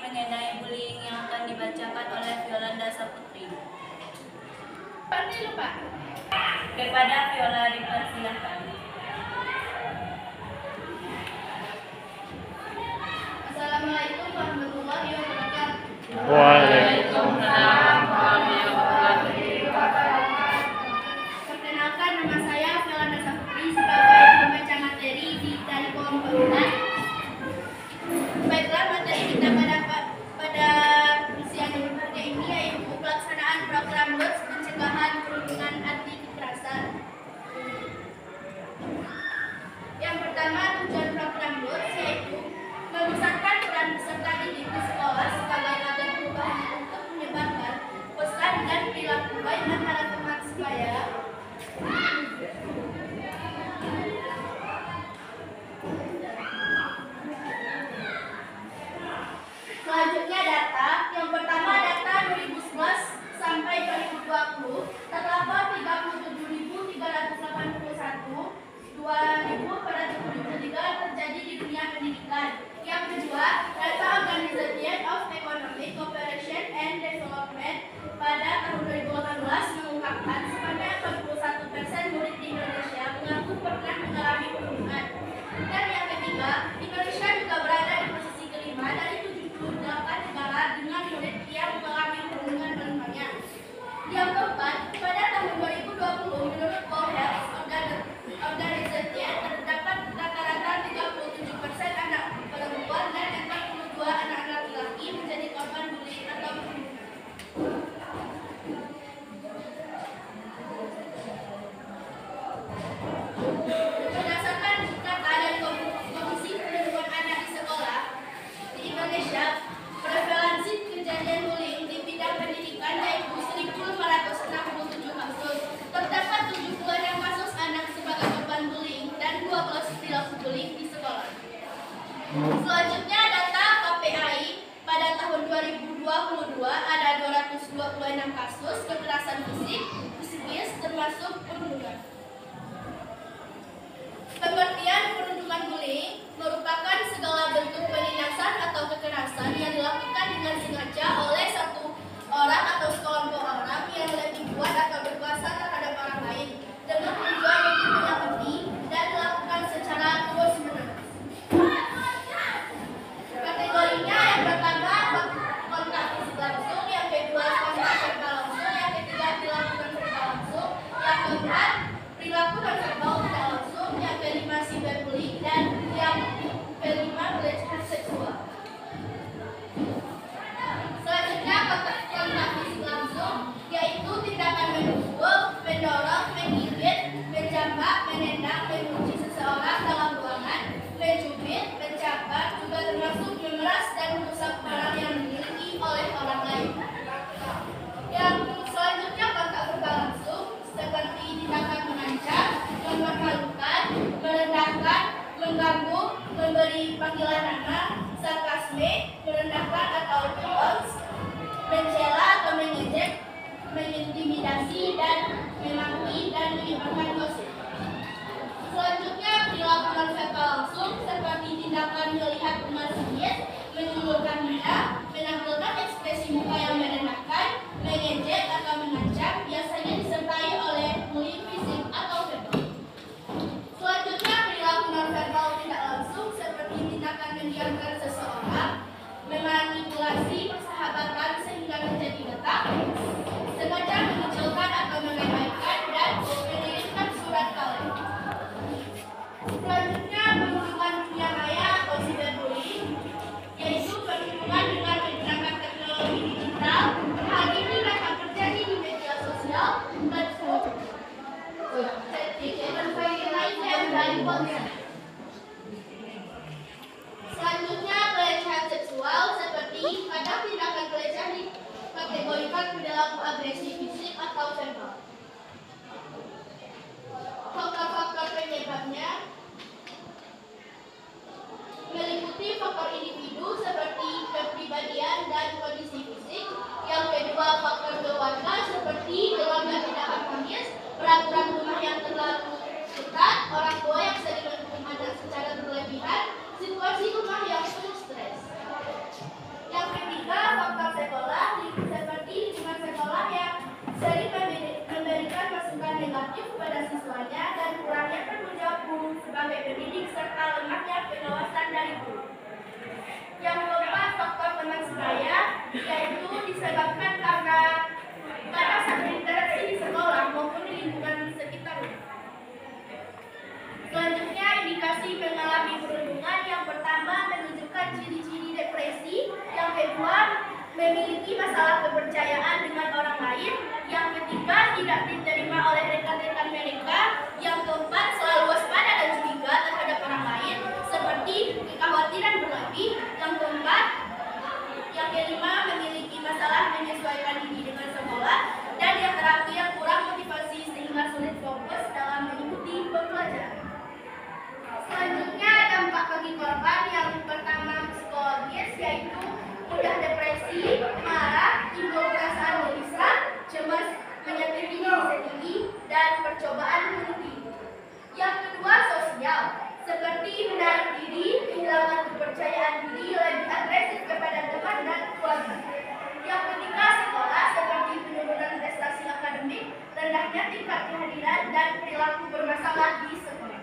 mengenai bullying yang akan dibacakan oleh Violanda Saputri. Kepada Viola dipersilakan. Assalamualaikum warahmatullahi wabarakatuh. Waalaikumsalam warahmatullahi wabarakatuh. Perkenalkan, nama saya Violanda Saputri sebagai pembaca materi dari kelompok 4. Baiklah, materi kita pada siang ini yaitu pelaksanaan program LUTS pencegahan perundungan anti kekerasan. Yang pertama, tujuan program LUTS yaitu membesarkan peran peserta didik di sekolah sebagai agen perubahan untuk menyebarkan pesan dan perilaku baik antara teman sebaya. Selanjutnya data. Yang pertama data 2011 sampai 2020 terdapat 37.381 2.473 terjadi di dunia pendidikan. Yang kedua, data Organization of Economic Cooperation and Development pada tahun 2018 mengungkapkan sebanyak 41% murid di Indonesia mengaku pernah mengalami perundungan. Dan yang ketiga, Indonesia juga berada di posisi kelima dari 78 negara dengan murid yang mengalami perundungan paling banyak. Yang keempat, pada tahun 2020 menurut World Health Organization terdapat rata-rata 37% anak perempuan dan 42 anak laki-laki menjadi korban bullying atau perundungan. Berdasarkan data dari Komisi Perlindungan Anak di Sekolah di Indonesia, prevalensi kejadian bullying di bidang pendidikan yaitu 1.567 kasus. Terdapat 76 kasus anak sebagai korban bullying dan 12 perilaku bullying di sekolah. Selanjutnya data KPAI pada tahun 2022 ada 226 kasus kekerasan fisik, psikis termasuk perundungan. Pengertian perundungan bullying merupakan segala bentuk penindasan atau kekerasan yang dilakukan dengan sengaja oleh satu orang atau sekelompok orang yang lebih kuat atau berkuasa terhadap orang lain dengan tujuan untuk menyakiti dan dilakukan secara terus-menerus. Kategorinya yang pertama kontak fisik langsung, yang kedua kontak verbal langsung, yang ketiga dilakukan verbal langsung, yang keempat perilaku non verbal tidak langsung, yang kelima cyberbullying dan yang kelima pelecehan seksual. Selanjutnya kontak fisik langsung yaitu tindakan memukul, mendorong, menggigit, menjambak, menendang, mengunci seseorang dalam ruangan, mencubit, mencakar, juga termasuk memeras dan merusak barang yang dimiliki oleh orang lain. Yang selanjutnya kontak verbal langsung seperti tindakan mengancam, mempermalukan, merendahkan, mengganggu, memberi panggilan nama, sarkasme, merendahkan atau taunts, mencela atau mengejek, mengintimidasi dan memaki dan menyebarkan gosip. Selanjutnya perilaku non verbal langsung seperti tindakan melihat rumah sakit, menyulurkan nada, menampilkan ekspresi muka yang merendahkan, mengejek atau mengancam, biasanya disertai oleh bullying fisik atau verbal. Selanjutnya perilaku non verbal tidak langsung seperti tindakan mendiamkan seseorang, memanipulasi persahabatan sehingga menjadi retak, sengaja mengucilkan atau mengabaikan dan mengirimkan surat kaleng. Selanjutnya perundungan dunia maya atau cyberbullying yaitu perundungan dengan menggunakan teknologi digital. Hal ini dapat terjadi di media sosial, platform, chatting, dan lainnya dari ponsel. Selanjutnya pelecehan seksual seperti pada tindakan pelecehan dikategorikan perilaku agresi fisik atau verbal. Faktor-faktor penyebabnya meliputi faktor individu seperti kepribadian dan kondisi fisik. Yang kedua, faktor keluarga seperti keluarga tidak harmonis, peraturan rumah yang terlalu ketat, orang tua yang sering menghukum anak secara berlebihan, situasi rumah yang penuh stres. Yang pendidik serta lemahnya pengawasan dari guru. Yang keempat, faktor teman sebaya, yaitu disebabkan karena satu interaksi di sekolah maupun di lingkungan sekitarnya. Selanjutnya, indikasi mengalami perundungan. Yang pertama, menunjukkan ciri-ciri depresi. Yang kedua, memiliki masalah kepercayaan dengan orang lain. Yang ketiga, tidak diterima oleh rekan-rekan mereka. Yang keempat, selalu waspada dan curiga terhadap orang lain, seperti kekhawatiran berlebih. Yang keempat, yang kelima, memiliki masalah menyesuaikan diri dengan sekolah. Dan yang terakhir, kurang motivasi sehingga sulit fokus dalam mengikuti pembelajaran. Selanjutnya, dampak bagi korban. Yang pertama, psikologis, yaitu mudah depresi, marah, timbul perasaan gelisah, cemas, menyakiti diri sendiri, dan percobaan bunuh diri. Yang kedua, sosial, seperti menarik diri, kehilangan kepercayaan diri, lebih agresif kepada teman dan keluarga. Yang ketiga, sekolah, seperti penurunan prestasi akademik, rendahnya tingkat kehadiran, dan perilaku bermasalah di sekolah.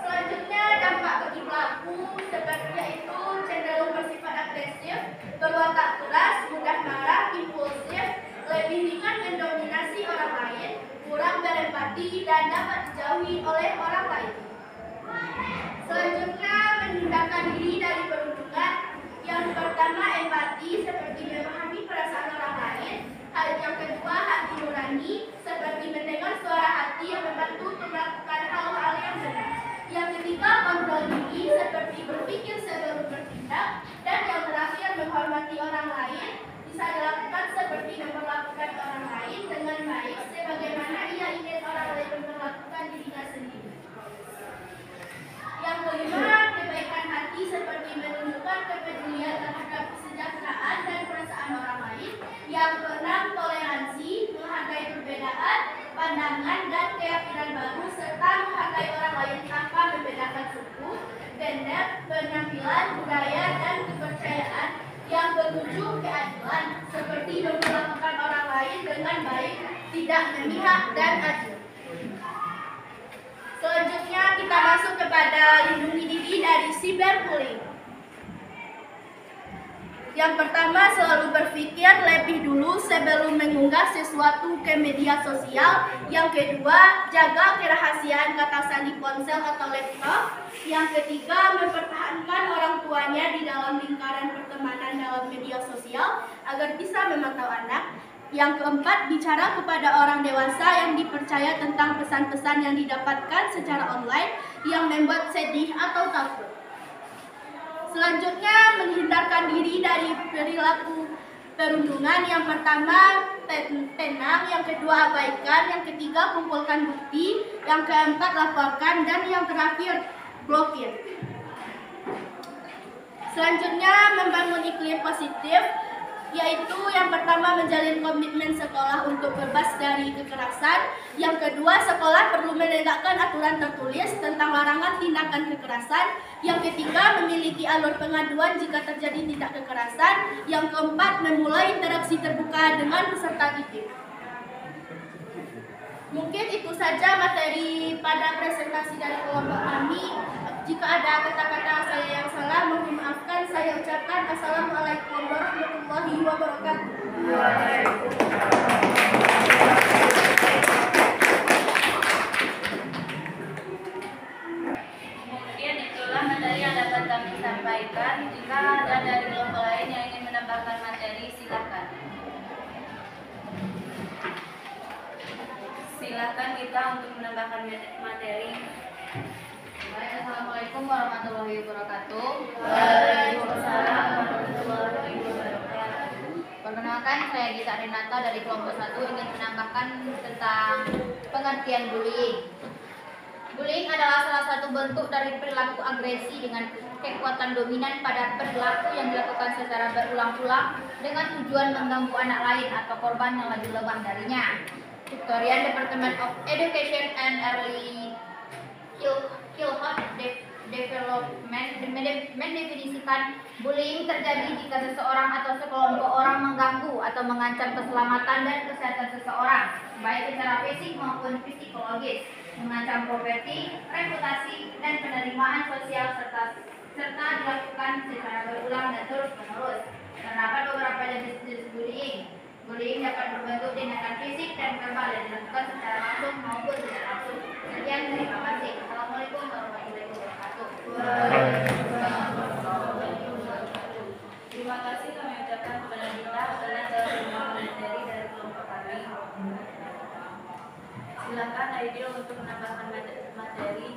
Selanjutnya, dampak bagi pelaku, seperti yaitu cenderung bersifat agresif, berwatak keras, mudah marah, impulsif, lebih ringan mendominasi orang lain, kurang berempati, dan dapat dijauhi oleh orang lain. Selanjutnya, menghindarkan diri dari perundungan. Yang pertama, empati, seperti memahami perasaan orang lain. Yang kedua, hati nurani, seperti mendengar suara hati yang membantu untuk melakukan hal-hal yang benar. Yang ketiga, kontrol diri, seperti berpikir sebelum bertindak. Dan yang terakhir, menghormati orang lain, bisa dilakukan seperti memperlakukan orang lain dengan baik, sebagaimana ia ingin orang lain memperlakukan dirinya sendiri. Yang kelima, kebaikan hati, seperti menunjukkan kepedulian terhadap kesejahteraan dan perasaan orang lain. Yang keenam, toleransi, menghargai perbedaan pandangan dan keyakinan baru, serta menghargai orang lain tanpa membedakan suku, gender, penampilan, budaya, dan kepercayaan. Yang ketujuh, keadilan, seperti memperlakukan orang lain dengan baik, tidak memihak, dan adil. Selanjutnya, kita masuk kepada lindungi diri dari cyberbullying. Yang pertama, selalu berpikir lebih dulu sebelum mengunggah sesuatu ke media sosial. Yang kedua, jaga kerahasiaan kata sandi ponsel atau laptop. Yang ketiga, mempertahankan orang tuanya di dalam lingkaran pertemanan dalam media sosial agar bisa memantau anak. Yang keempat, bicara kepada orang dewasa yang dipercaya tentang pesan-pesan yang didapatkan secara online yang membuat sedih atau takut. Selanjutnya, menghindarkan diri dari perilaku perundungan. Yang pertama, tenang. Yang kedua, abaikan. Yang ketiga, kumpulkan bukti. Yang keempat, laporkan. Dan yang terakhir, blokir. Selanjutnya, membangun iklim positif, yaitu yang pertama, menjalin komitmen sekolah untuk bebas dari kekerasan. Yang kedua, sekolah perlu menegakkan aturan tertulis tentang larangan tindakan kekerasan. Yang ketiga, memiliki alur pengaduan jika terjadi tindak kekerasan. Yang keempat, memulai interaksi terbuka dengan peserta didik. Mungkin itu saja materi pada presentasi dari kelompok kami. Jika ada kata-kata saya yang salah, mohon maafkan. Saya ucapkan Assalamualaikum warahmatullahi wabarakatuh. Mungkin itulah materi yang dapat kami sampaikan. Jika ada dari kelompok lain yang ingin menambahkan materi, silakan. Silakan kita untuk menambahkan materi. Assalamualaikum warahmatullahi wabarakatuh. Waalaikumsalam warahmatullahi wabarakatuh. Perkenalkan, saya Gita Renata dari kelompok 1 ingin menambahkan tentang pengertian bullying. Bullying adalah salah satu bentuk dari perilaku agresi dengan kekuatan dominan pada perilaku yang dilakukan secara berulang-ulang dengan tujuan mengganggu anak lain atau korban yang lebih lemah darinya. Victorian Department of Education and Early Childhood Development mendefinisikan bullying terjadi jika seseorang atau sekelompok orang mengganggu atau mengancam keselamatan dan kesehatan seseorang, baik secara fisik maupun psikologis. mengancam properti, reputasi, dan penerimaan sosial serta dilakukan secara berulang dan terus-menerus. Terdapat beberapa jenis bullying. Bullying dapat berbentuk tindakan fisik dan verbal yang dilakukan secara langsung maupun tidak langsung. Sekian, terima kasih. Assalamualaikum warahmatullahi wabarakatuh. Terima kasih kami ucapkan kepada Dita karena telah menambahkan materi dari kelompok kami. Silakan Aidil untuk menambahkan materi.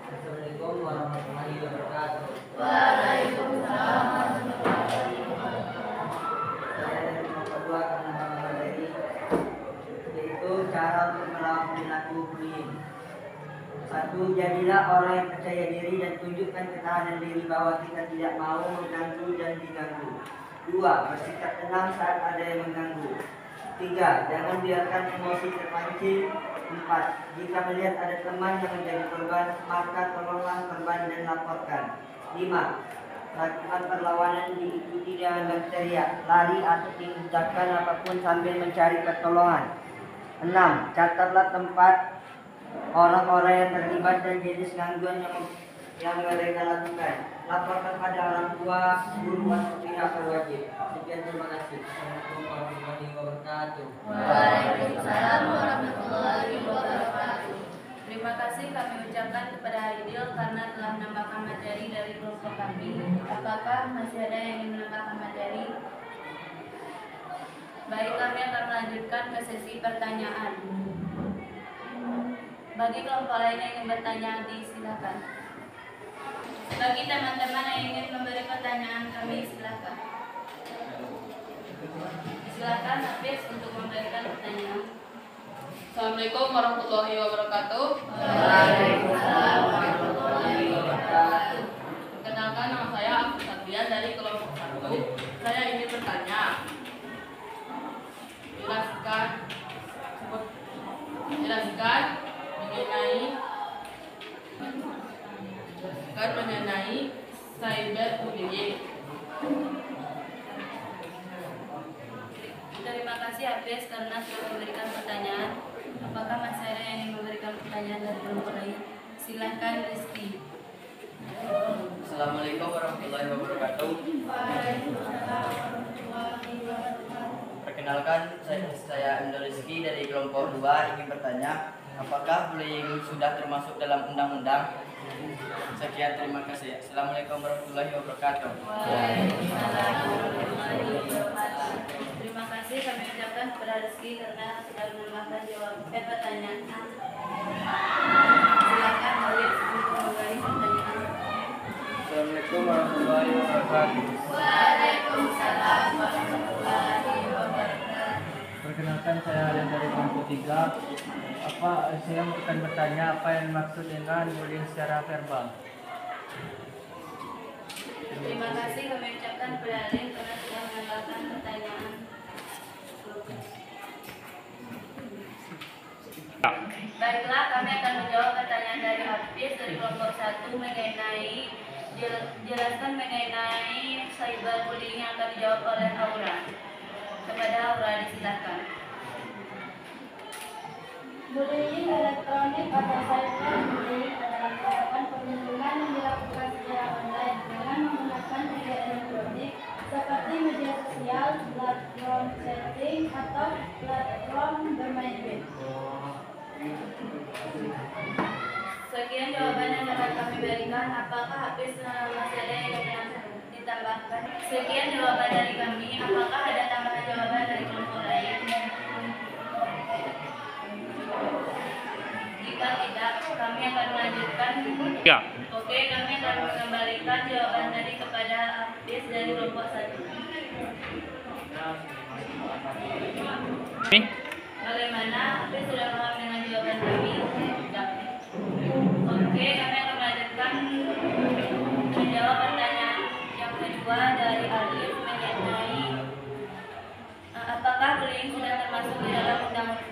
Assalamualaikum warahmatullahi wabarakatuh. Waalaikumsalam warahmatullahi wabarakatuh. Saya dari kelompok 2 akan menambahkan materi, yaitu cara untuk melawan perilaku bullying. 1. Jadilah orang yang percaya diri dan tunjukkan ketahanan diri bahwa kita tidak mau mengganggu dan diganggu. 2. Bersikap tenang saat ada yang mengganggu. 3. Jangan biarkan emosi terpancing. 4. Jika melihat ada teman yang menjadi korban, maka tolonglah korban dan laporkan. 5. Lakukan perlawanan diikuti dengan berteriak, lari atau tindakan apapun sambil mencari pertolongan. 6. Catatlah tempat orang-orang yang terlibat dan jenis gangguan yang mereka lakukan. Laporkan pada orang tua, guru, atau pihak berwajib. Sekian, terima kasih. Assalamualaikum warahmatullahi wabarakatuh. Waalaikumsalam warahmatullahi wabarakatuh. Terima kasih kami ucapkan kepada Aidil karena telah menambahkan materi dari kelompok kami. Apakah masih ada yang ingin menambahkan materi? Baik, kami akan melanjutkan ke sesi pertanyaan. Bagi kelompok lain yang ingin bertanya, silakan. Bagi teman-teman yang ingin memberi pertanyaan kami, silakan. Silakan Hafiz untuk memberikan pertanyaan. Assalamualaikum warahmatullahi wabarakatuh. Waalaikumsalam warahmatullahi wabarakatuh. Perkenalkan, nama saya Agus Satrian dari kelompok 1. Saya ingin bertanya. Jelaskan mengenai cyberbullying. Terima kasih Hafiz karena sudah memberikan pertanyaan. Apakah masih ada yang ingin memberikan pertanyaan dari kelompok lain? Silahkan Rizky. Assalamualaikum warahmatullahi wabarakatuh. Perkenalkan, saya Indo Rizky dari kelompok 2 ingin bertanya, apakah bullying sudah termasuk dalam undang-undang? Sekian, terima kasih. Assalamualaikum warahmatullahi wabarakatuh. Waalaikumsalam warahmatullahi wabarakatuh. Terima kasih kami ucapkan kepada Rizky karena sudah menambahkan pertanyaan. Silakan Khalid untuk memberi pertanyaan. Assalamualaikum warahmatullahi wabarakatuh. Waalaikumsalam warahmatullahi wabarakatuh. Perkenalkan, saya Alan dari kelompok 3. Saya akan bertanya apa yang dimaksud dengan bullying secara verbal. Terima kasih kami ucapkan kepada Alim karena sudah menambahkan pertanyaan. Baiklah, kami akan menjawab pertanyaan dari Hafiz dari kelompok 1 mengenai jelaskan mengenai cyberbullying yang akan dijawab oleh Aura. Kepada Aura disilakan. Bullying elektronik atau cyberbullying adalah tindakan perlindungan yang dilakukan secara online dengan menggunakan media elektronik seperti media sosial, platform chatting, atau platform bermain game. Sekian jawaban yang dapat kami berikan. Apakah Hafiz masih ada yang ingin ditambahkan? Sekian jawaban dari kami. Apakah ada tambahan jawaban dari kelompok lain? Jika tidak, kami akan melanjutkan. Ya. Oke, kami akan mengembalikan jawaban tadi kepada Hafiz dari kelompok 1. Bagaimana? Hafiz sudah paham dengan jawaban kami? Oke, kami akan melanjutkan menjawab pertanyaan yang kedua dari Alif mengenai apakah bullying sudah termasuk di dalam undang-undang?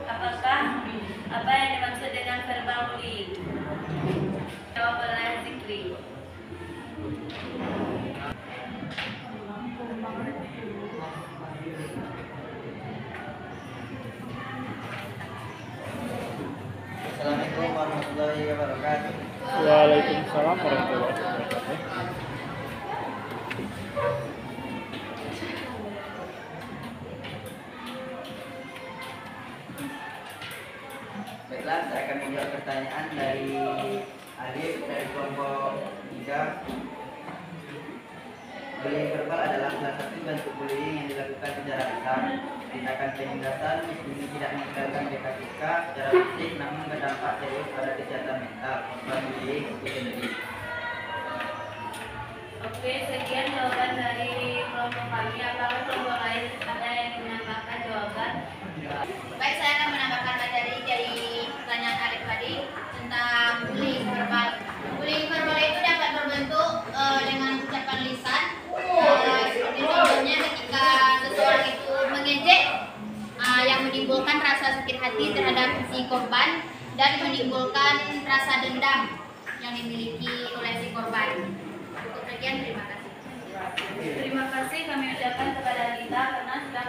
Apakah apa yang dimaksud dengan verbal bullying? Jawab oleh Zikri. warahmatullahi wabarakatuh. Waalaikumsalam warahmatullahi wabarakatuh. Baiklah, saya akan menjawab pertanyaan dari Alif dari kelompok 3. Bullying verbal adalah salah satu bentuk bullying yang dilakukan secara lisan. Tindakan penindasan ini tidak meninggalkan bekas luka secara fisik, namun berdampak serius pada kesehatan mental korban bullying itu sendiri. Oke, sekian jawaban dari kelompok kami. Apakah kelompok lain ada yang menambahkan jawaban? Baik, saya akan menambahkan materi dari pertanyaan Arif tadi tentang bullying verbal. Bullying verbal itu dapat berbentuk dengan ucapan lisan, seperti contohnya ketika seseorang itu mengejek yang menimbulkan rasa sakit hati terhadap si korban dan menimbulkan rasa dendam yang dimiliki oleh si korban. Cukup sekian, terima kasih. Terima kasih kami ucapkan kepada Lita karena sudah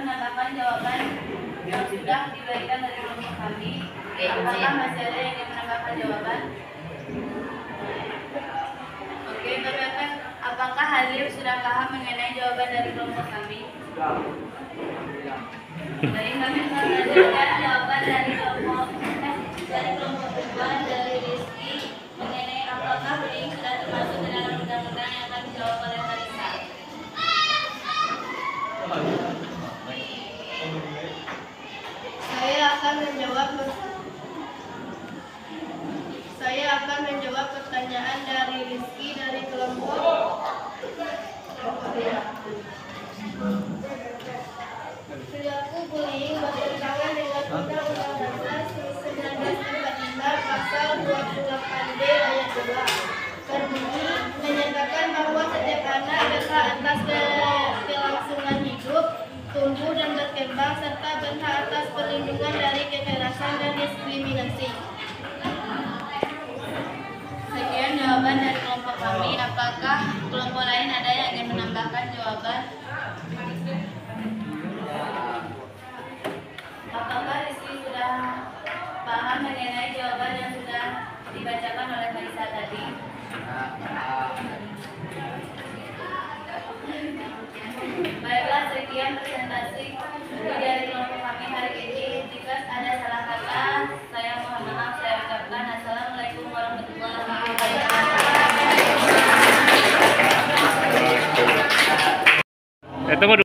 menambahkan jawaban yang sudah diberikan dari kelompok kami. Apakah masih ada yang ingin menambahkan jawaban? Oke, kami akan. Apakah Halif sudah paham mengenai jawaban dari kelompok kami? Baik, kami akan melanjutkan jawaban dari kelompok kedua dari Rizky mengenai apakah bullying sudah termasuk ke dalam undang-undang yang akan dijawab oleh Marisa. Saya akan menjawab pertanyaan dari Rizky dari kelompok. Perilaku bullying bertentangan dengan Undang-Undang Dasar 1945 Pasal 28D ayat 2 berbunyi menyatakan bahwa setiap anak berhak atas kelangsungan hidup, tumbuh dan berkembang serta berhak atas perlindungan dari kekerasan dan diskriminasi. Sekian jawaban dari kelompok kami. Apakah kelompok lain ada yang ingin menambahkan jawaban? Apakah Rizky sudah paham mengenai jawaban yang sudah dibacakan oleh Marisa tadi? Baiklah, sekian presentasi dari kelompok kami hari ini. Jika ada salah kata, saya mohon maaf. Saya ucapkan Assalamualaikum warahmatullahi wabarakatuh. Tunggu dulu.